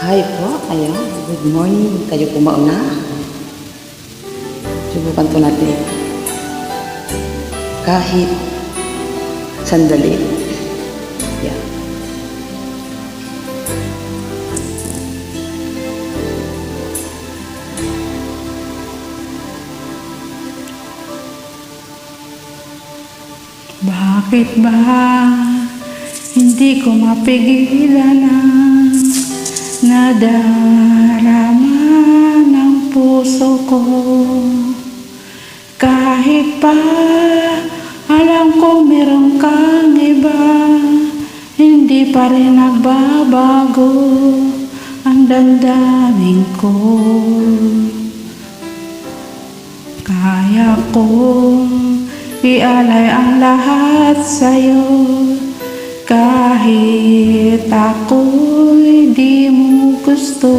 Hi po, ayan. Good morning. Kayo po mauna. Subukan po natin. Kahit sandali. Ayan. Bakit ba hindi ko mapigilan ang nadarama ng puso ko? Kahit pa alam ko meron kang iba, hindi pa rin nagbabago ang damdamin ko. Kaya kong ialay ang lahat sa'yo, kahit ako'y di mo gusto.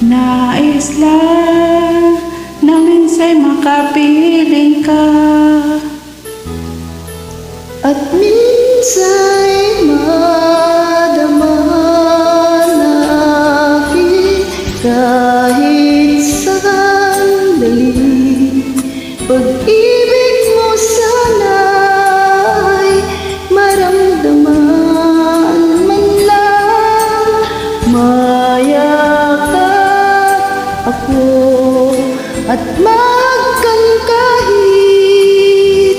Nais lang na minsa'y makapiling ka, at minsa'y madama na aking kahit sandali. Pag-ibig mo sana'y maramdaman man lang, mayakap ako at mahagkan kahit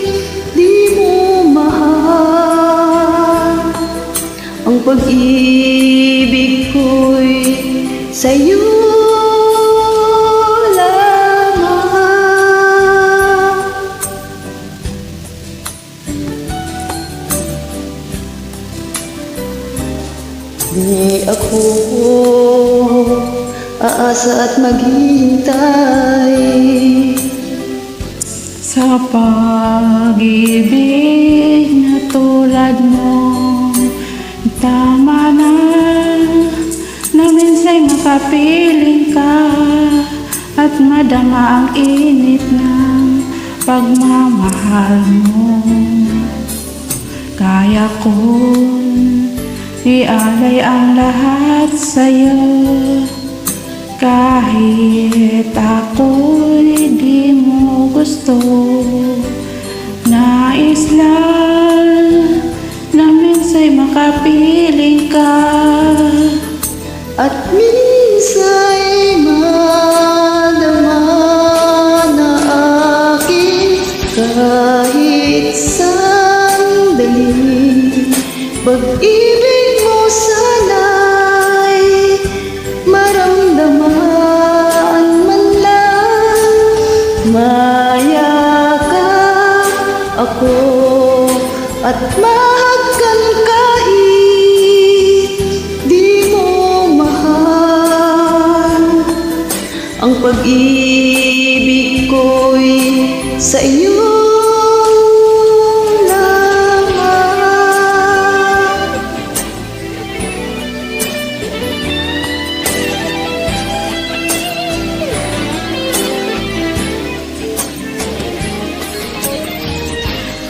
di mo mahal. Ang pag-ibig ko'y sa'yo lamang. Di ako aasa at maghihintay sa pag-ibig na tulad mo. Tama na minsa'y makapiling ka at madama ang init ng pagmamahal mo. Kaya kong ialay ang lahat sa'yo, kahit ako'y di mo gusto. Nais lang na minsa'y makapiling ka, at minsa'y madama na aking kahit sandali. Pag-ibig mo sana'y maramdaman man lang, mayakap ako at mahagkan kahit di mo mahal. Ang pag-ibig ko'y sa iyo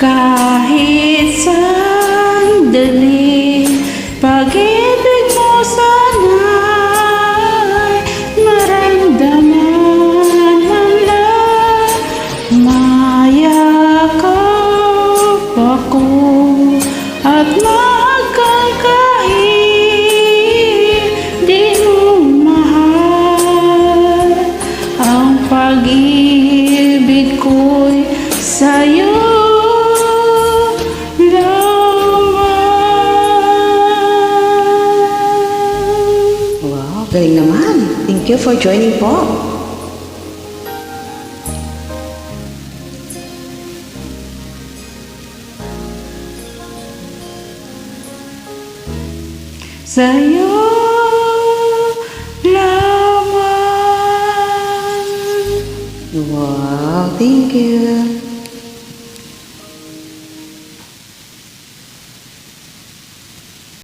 kahit sandali. Pag-ibig mo sana'y maramdaman man lang, mayakap ako at mahagkan kahit di mo mahal. Ang pag-ibig ko'y sa'yo. Galing naman. Thank you for joining po. Sa'yo lamang. Wow, thank you.